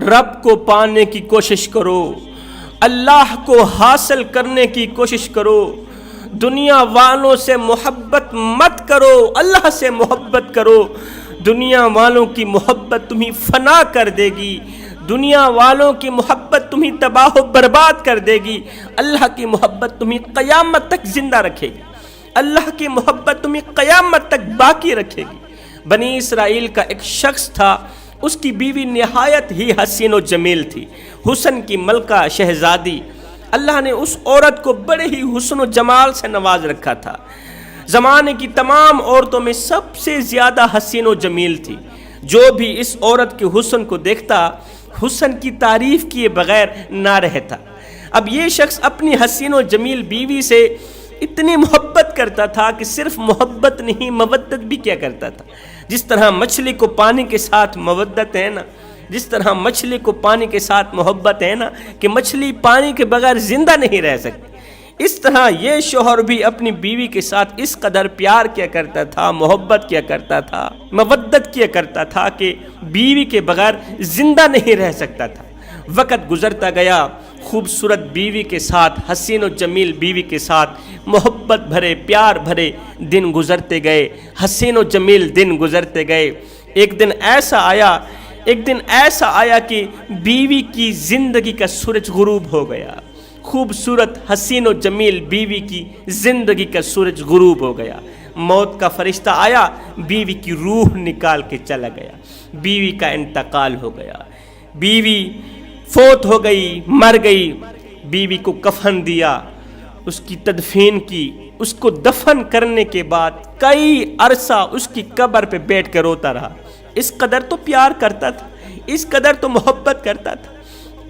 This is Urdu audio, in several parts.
رب کو پانے کی کوشش کرو، اللہ کو حاصل کرنے کی کوشش کرو، دنیا والوں سے محبت مت کرو، اللہ سے محبت کرو۔ دنیا والوں کی محبت تمہیں فنا کر دے گی، دنیا والوں کی محبت تمہیں تباہ و برباد کر دے گی، اللہ کی محبت تمہیں قیامت تک زندہ رکھے گی، اللہ کی محبت تمہیں قیامت تک باقی رکھے گی۔ بنی اسرائیل کا ایک شخص تھا، اس کی بیوی نہایت ہی حسین و جمیل تھی، حسن کی ملکہ شہزادی۔ اللہ نے اس عورت کو بڑے ہی حسن و جمال سے نواز رکھا تھا، زمانے کی تمام عورتوں میں سب سے زیادہ حسین و جمیل تھی۔ جو بھی اس عورت کے حسن کو دیکھتا حسن کی تعریف کیے بغیر نہ رہتا۔ اب یہ شخص اپنی حسین و جمیل بیوی سے اتنی محبت کرتا تھا کہ صرف محبت نہیں مودت بھی کیا کرتا تھا۔ جس طرح مچھلی کو پانی کے ساتھ مودت ہے نا، جس طرح مچھلی کو پانی کے ساتھ محبت ہے نا کہ مچھلی پانی کے بغیر زندہ نہیں رہ سکتی، اس طرح یہ شوہر بھی اپنی بیوی کے ساتھ اس قدر پیار کیا کرتا تھا، محبت کیا کرتا تھا، مودت کیا کرتا تھا کہ بیوی کے بغیر زندہ نہیں رہ سکتا تھا۔ وقت گزرتا گیا، خوبصورت بیوی کے ساتھ، حسین و جمیل بیوی کے ساتھ محبت بھرے پیار بھرے دن گزرتے گئے، حسین و جمیل دن گزرتے گئے۔ ایک دن ایسا آیا کہ بیوی کی زندگی کا سورج غروب ہو گیا، خوبصورت حسین و جمیل بیوی کی زندگی کا سورج غروب ہو گیا۔ موت کا فرشتہ آیا، بیوی کی روح نکال کے چلا گیا، بیوی کا انتقال ہو گیا، بیوی فوت ہو گئی، مر گئی۔ بیوی کو کفن دیا، اس کی تدفین کی، اس کو دفن کرنے کے بعد کئی عرصہ اس کی قبر پہ بیٹھ کے روتا رہا۔ اس قدر تو پیار کرتا تھا، اس قدر تو محبت کرتا تھا۔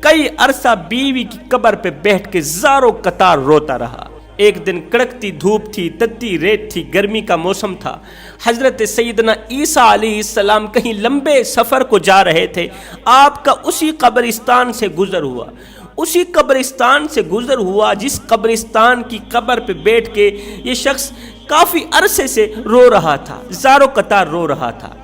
کئی عرصہ بیوی کی قبر پہ بیٹھ کے زاروں قطار روتا رہا۔ ایک دن کڑکتی دھوپ تھی، تتی ریت تھی، گرمی کا موسم تھا۔ حضرت سیدنا عیسیٰ علیہ السلام کہیں لمبے سفر کو جا رہے تھے، آپ کا اسی قبرستان سے گزر ہوا، اسی قبرستان سے گزر ہوا جس قبرستان کی قبر پہ بیٹھ کے یہ شخص کافی عرصے سے رو رہا تھا، زاروں قطار رو رہا تھا۔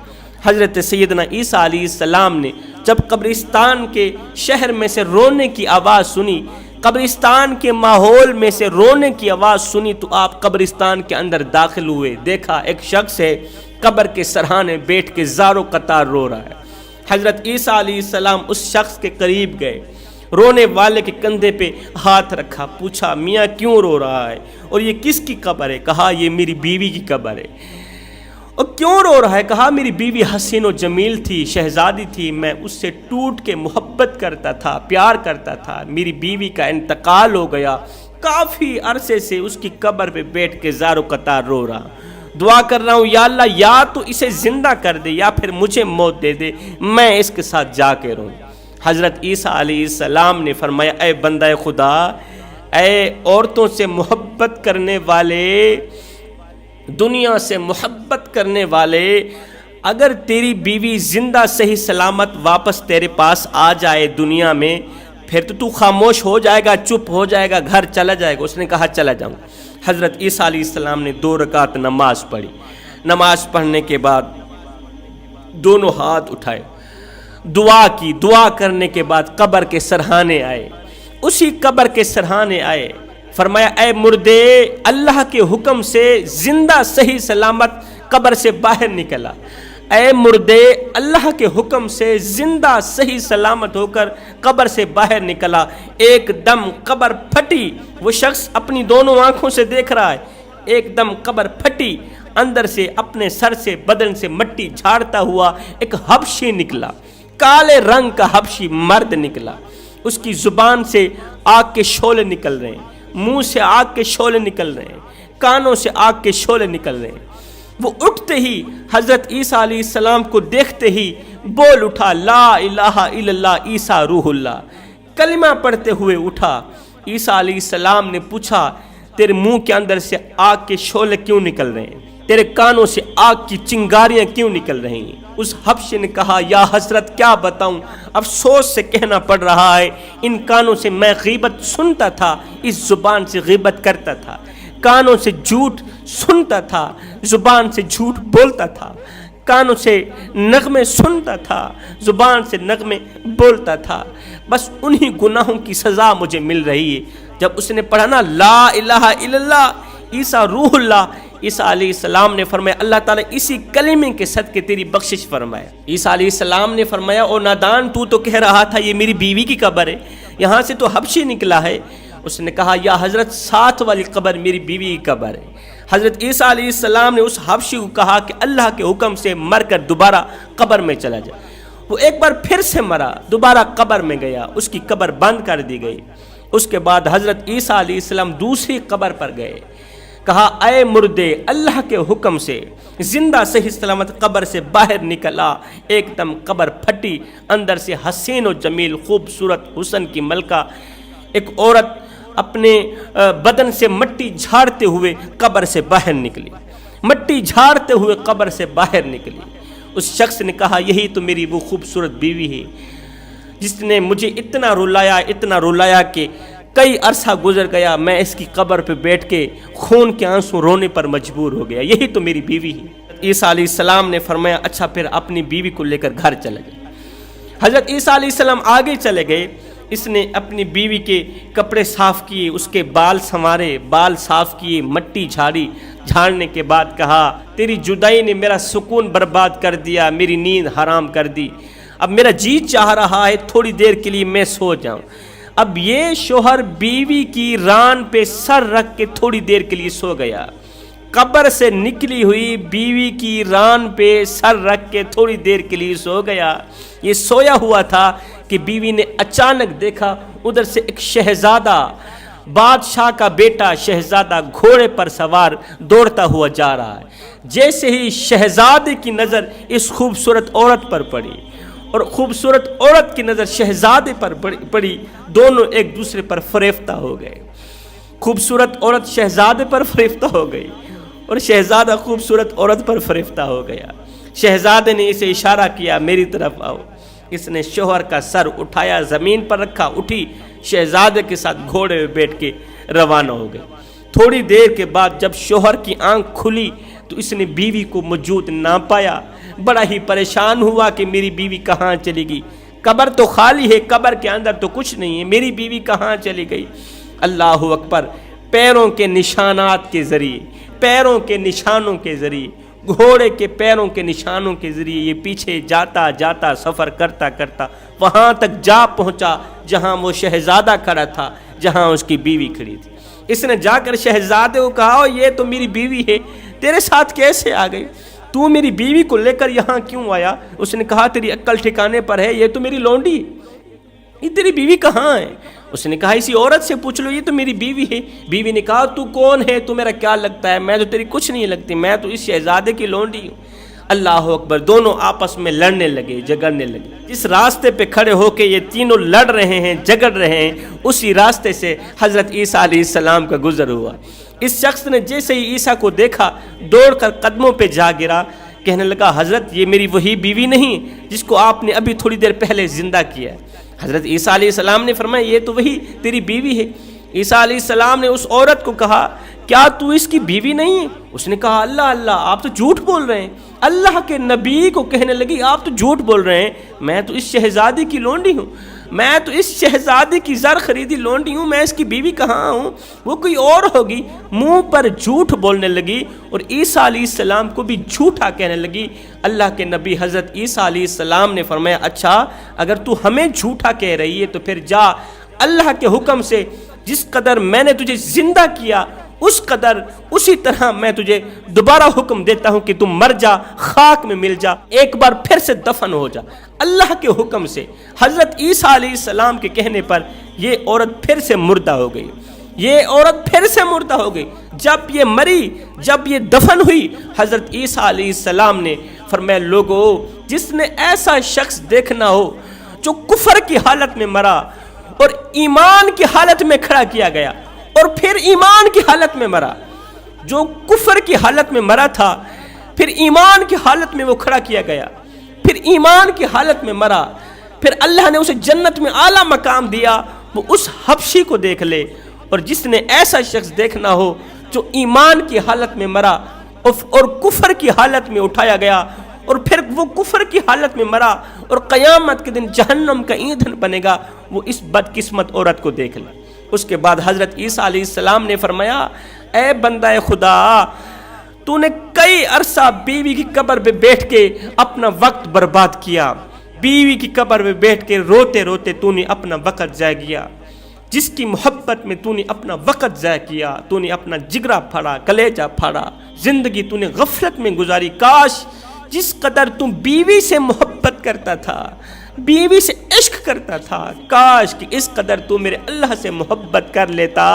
حضرت سیدنا عیسیٰ علیہ السلام نے جب قبرستان کے شہر میں سے رونے کی آواز سنی، قبرستان کے ماحول میں سے رونے کی آواز سنی، تو آپ قبرستان کے اندر داخل ہوئے، دیکھا ایک شخص ہے قبر کے سرحانے بیٹھ کے زاروں قطار رو رہا ہے۔ حضرت عیسیٰ علیہ السلام اس شخص کے قریب گئے، رونے والے کے کندھے پہ ہاتھ رکھا، پوچھا میاں کیوں رو رہا ہے اور یہ کس کی قبر ہے؟ کہا یہ میری بیوی کی قبر ہے۔ اور کیوں رو رہا ہے؟ کہا میری بیوی حسین و جمیل تھی، شہزادی تھی، میں اس سے ٹوٹ کے محبت کرتا تھا، پیار کرتا تھا، میری بیوی کا انتقال ہو گیا، کافی عرصے سے اس کی قبر پہ بیٹھ کے زاروں قطار رو رہا، دعا کر رہا ہوں یا اللہ یا تو اسے زندہ کر دے یا پھر مجھے موت دے دے، میں اس کے ساتھ جا کے رہوں۔ حضرت عیسیٰ علیہ السلام نے فرمایا اے بندہ خدا، اے عورتوں سے محبت کرنے والے، دنیا سے محبت کرنے والے، اگر تیری بیوی زندہ صحیح سلامت واپس تیرے پاس آ جائے دنیا میں، پھر تو خاموش ہو جائے گا، چپ ہو جائے گا، گھر چلا جائے گا؟ اس نے کہا چلا جاؤں۔ حضرت عیسیٰ علیہ السلام نے 2 رکعت نماز پڑھی، نماز پڑھنے کے بعد دونوں ہاتھ اٹھائے، دعا کی، دعا کرنے کے بعد قبر کے سرحانے آئے، اسی قبر کے سرحانے آئے، فرمایا اے مردے، اللہ کے حکم سے زندہ صحیح سلامت قبر سے باہر نکلا، اے مردے، اللہ کے حکم سے زندہ صحیح سلامت ہو کر قبر سے باہر نکلا۔ ایک دم قبر پھٹی، وہ شخص اپنی دونوں آنکھوں سے دیکھ رہا ہے، ایک دم قبر پھٹی، اندر سے اپنے سر سے بدن سے مٹی جھاڑتا ہوا ایک حبشی نکلا، کالے رنگ کا حبشی مرد نکلا۔ اس کی زبان سے آگ کے شعلے نکل رہے ہیں، منہ سے آگ کے شعلے نکل رہے ہیں، کانوں سے آگ کے شعلے نکل رہے ہیں۔ وہ اٹھتے ہی حضرت عیسیٰ علیہ السلام کو دیکھتے ہی بول اٹھا لا الہ الا اللہ عیسیٰ روح اللہ، کلمہ پڑھتے ہوئے اٹھا۔ عیسیٰ علیہ السلام نے پوچھا تیرے منہ کے اندر سے آگ کے شعلے کیوں نکل رہے ہیں؟ تیرے کانوں سے آگ کی چنگاریاں کیوں نکل رہی ہیں؟ اس حبشی نے کہا یا حضرت کیا بتاؤں، افسوس سے کہنا پڑ رہا ہے، ان کانوں سے میں غیبت سنتا تھا، اس زبان سے غیبت کرتا تھا، کانوں سے جھوٹ سنتا تھا، زبان سے جھوٹ بولتا تھا، کانوں سے نغمے سنتا تھا، زبان سے نغمے بولتا تھا، بس انہی گناہوں کی سزا مجھے مل رہی ہے۔ جب اس نے پڑھا نا لا الہ الا اللہ عیسیٰ روح اللہ، عیسیٰ علیہ السلام نے فرمایا اللہ تعالیٰ اسی کلمے کے صدقے تیری بخشش فرمایا۔ عیسیٰ علیہ السلام نے فرمایا او نادان، تو کہہ رہا تھا یہ میری بیوی کی قبر ہے، یہاں سے تو حبشی نکلا ہے۔ اس نے کہا یا حضرت ساتھ والی قبر میری بیوی کی قبر ہے۔ حضرت عیسیٰ علیہ السلام نے اس حبشی کو کہا کہ اللہ کے حکم سے مر کر دوبارہ قبر میں چلا جائے۔ وہ ایک بار پھر سے مرا، دوبارہ قبر میں گیا، اس کی قبر بند کر دی گئی۔ اس کے بعد حضرت عیسیٰ علیہ السلام دوسری قبر پر گئے، کہا اے مردے اللہ کے حکم سے زندہ صحیح سلامت قبر سے باہر نکلا۔ ایک دم قبر پھٹی، اندر سے حسین و جمیل خوبصورت حسن کی ملکہ ایک عورت اپنے بدن سے مٹی جھاڑتے ہوئے قبر سے باہر نکلی، مٹی جھاڑتے ہوئے قبر سے باہر نکلی۔ اس شخص نے کہا یہی تو میری وہ خوبصورت بیوی ہے جس نے مجھے اتنا رلایا کہ کئی عرصہ گزر گیا، میں اس کی قبر پہ بیٹھ کے خون کے آنسو رونے پر مجبور ہو گیا، یہی تو میری بیوی ہے۔ عیسیٰ علیہ السلام نے فرمایا اچھا پھر اپنی بیوی کو لے کر گھر چلے گئے۔ حضرت عیسیٰ علیہ السلام آگے چلے گئے، اس نے اپنی بیوی کے کپڑے صاف کیے، اس کے بال سنوارے، بال صاف کیے، مٹی جھاڑی، جھاڑنے کے بعد کہا تیری جدائی نے میرا سکون برباد کر دیا، میری نیند حرام کر دی، اب میرا جی چاہ رہا ہے تھوڑی دیر کے لیے میں سو جاؤں۔ اب یہ شوہر بیوی کی ران پہ سر رکھ کے تھوڑی دیر کے لیے سو گیا، قبر سے نکلی ہوئی بیوی کی ران پہ سر رکھ کے تھوڑی دیر کے لیے سو گیا۔ یہ سویا ہوا تھا کہ بیوی نے اچانک دیکھا ادھر سے ایک شہزادہ، بادشاہ کا بیٹا شہزادہ گھوڑے پر سوار دوڑتا ہوا جا رہا ہے۔ جیسے ہی شہزادے کی نظر اس خوبصورت عورت پر پڑی اور خوبصورت عورت کی نظر شہزادے پر پڑی، دونوں ایک دوسرے پر فریفتہ ہو گئے۔ خوبصورت عورت شہزادے پر فریفتہ ہو گئی اور شہزادہ خوبصورت عورت پر فریفتہ ہو گیا۔ شہزادے نے اسے اشارہ کیا میری طرف آؤ، اس نے شوہر کا سر اٹھایا، زمین پر رکھا، اٹھی شہزادے کے ساتھ گھوڑے میں بیٹھ کے روانہ ہو گئے۔ تھوڑی دیر کے بعد جب شوہر کی آنکھ کھلی تو اس نے بیوی کو موجود نہ پایا، بڑا ہی پریشان ہوا کہ میری بیوی کہاں چلی گئی، قبر تو خالی ہے، قبر کے اندر تو کچھ نہیں ہے، میری بیوی کہاں چلی گئی۔ اللہ اکبر، پیروں کے نشانات کے ذریعے، پیروں کے نشانوں کے ذریعے، گھوڑے کے پیروں کے نشانوں کے ذریعے یہ پیچھے جاتا جاتا سفر کرتا کرتا وہاں تک جا پہنچا جہاں وہ شہزادہ کھڑا تھا، جہاں اس کی بیوی کھڑی تھی۔ اس نے جا کر شہزادے کو کہا یہ تو میری بیوی ہے، تیرے ساتھ کیسے آ گئی، تو میری بیوی کو لے کر یہاں کیوں آیا؟ اس نے کہا تیری عقل ٹھکانے پر ہے، یہ تو میری لونڈی، یہ تیری بیوی کہاں ہے؟ اس نے کہا اسی عورت سے پوچھ لو، یہ تو میری بیوی ہے۔ بیوی نے کہا تو کون ہے، تو میرا کیا لگتا ہے، میں تو تیری کچھ نہیں لگتی، میں تو اس شہزادے کی لونڈی ہوں۔ اللہ اکبر، دونوں آپس میں لڑنے لگے، جگڑنے لگے۔ جس راستے پہ کھڑے ہو کے یہ تینوں لڑ رہے ہیں، جگڑ رہے ہیں، اسی راستے سے حضرت عیسیٰ علیہ السلام کا گزر ہوا۔ اس شخص نے جیسے ہی عیسیٰ کو دیکھا دوڑ کر قدموں پہ جا گرا، کہنے لگا حضرت یہ میری وہی بیوی نہیں جس کو آپ نے ابھی تھوڑی دیر پہلے زندہ کیا ہے۔ حضرت عیسیٰ علیہ السلام نے فرمایا یہ تو وہی تیری بیوی ہے۔ عیسیٰ علیہ السلام نے اس عورت کو کہا کیا تو اس کی بیوی نہیں ہے؟ اس نے کہا اللہ اللہ، آپ تو جھوٹ بول رہے ہیں۔ اللہ کے نبی کو کہنے لگی آپ تو جھوٹ بول رہے ہیں، میں تو اس شہزادی کی لونڈی ہوں، میں تو اس شہزادی کی زر خریدی لونڈی ہوں، میں اس کی بیوی کہاں ہوں، وہ کوئی اور ہوگی۔ منہ پر جھوٹ بولنے لگی اور عیسیٰ علیہ السلام کو بھی جھوٹا کہنے لگی۔ اللہ کے نبی حضرت عیسیٰ علیہ السلام نے فرمایا اچھا اگر تو ہمیں جھوٹا کہہ رہی ہے تو پھر جا اللہ کے حکم سے جس قدر میں نے تجھے زندہ کیا اس قدر اسی طرح میں تجھے دوبارہ حکم دیتا ہوں کہ تم مر جا، خاک میں مل جا، ایک بار پھر سے دفن ہو جا۔ اللہ کے حکم سے حضرت عیسیٰ علیہ السلام کے کہنے پر یہ عورت پھر سے مردہ ہو گئی، یہ عورت پھر سے مردہ ہو گئی۔ جب یہ مری، جب یہ دفن ہوئی، حضرت عیسیٰ علیہ السلام نے فرمایا لوگو جس نے ایسا شخص دیکھنا ہو جو کفر کی حالت میں مرا اور ایمان کی حالت میں کھڑا کیا گیا اور پھر ایمان کی حالت میں مرا، جو کفر کی حالت میں مرا تھا پھر ایمان کی حالت میں وہ کھڑا کیا گیا، پھر ایمان کی حالت میں مرا، پھر اللہ نے اسے جنت میں اعلیٰ مقام دیا، وہ اس حبشی کو دیکھ لے۔ اور جس نے ایسا شخص دیکھنا ہو جو ایمان کی حالت میں مرا اور کفر کی حالت میں اٹھایا گیا اور پھر وہ کفر کی حالت میں مرا اور قیامت کے دن جہنم کا ایندھن بنے گا، وہ اس بدقسمت عورت کو دیکھ لے۔ اس کے بعد حضرت عیسیٰ علیہ السلام نے فرمایا، اے بندہ خدا، تو نے کئی عرصہ بیوی کی قبر پہ بیٹھ کے اپنا وقت برباد کیا، بیوی کی قبر پہ بیٹھ کے روتے روتے تو نے اپنا وقت ضائع کیا، جس کی محبت میں تو نے اپنا وقت ضائع کیا، تو نے اپنا جگرہ پھاڑا، کلیجہ پھاڑا، زندگی تو نے غفلت میں گزاری۔ کاش جس قدر تم بیوی سے محبت کرتا تھا، بیوی سے عشق کرتا تھا، کاش کہ اس قدر تو میرے اللہ سے محبت کر لیتا،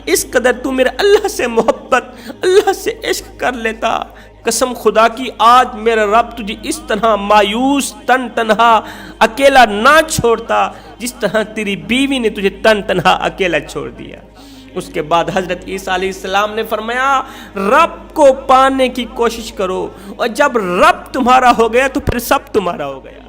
اس قدر تو میرے اللہ سے محبت، اللہ سے عشق کر لیتا۔ قسم خدا کی آج میرا رب تجھے اس طرح مایوس تن تنہا اکیلا نہ چھوڑتا جس طرح تیری بیوی نے تجھے تن تنہا اکیلا چھوڑ دیا۔ اس کے بعد حضرت عیسیٰ علیہ السلام نے فرمایا، رب کو پانے کی کوشش کرو، اور جب رب تمہارا ہو گیا تو پھر سب تمہارا ہو گیا۔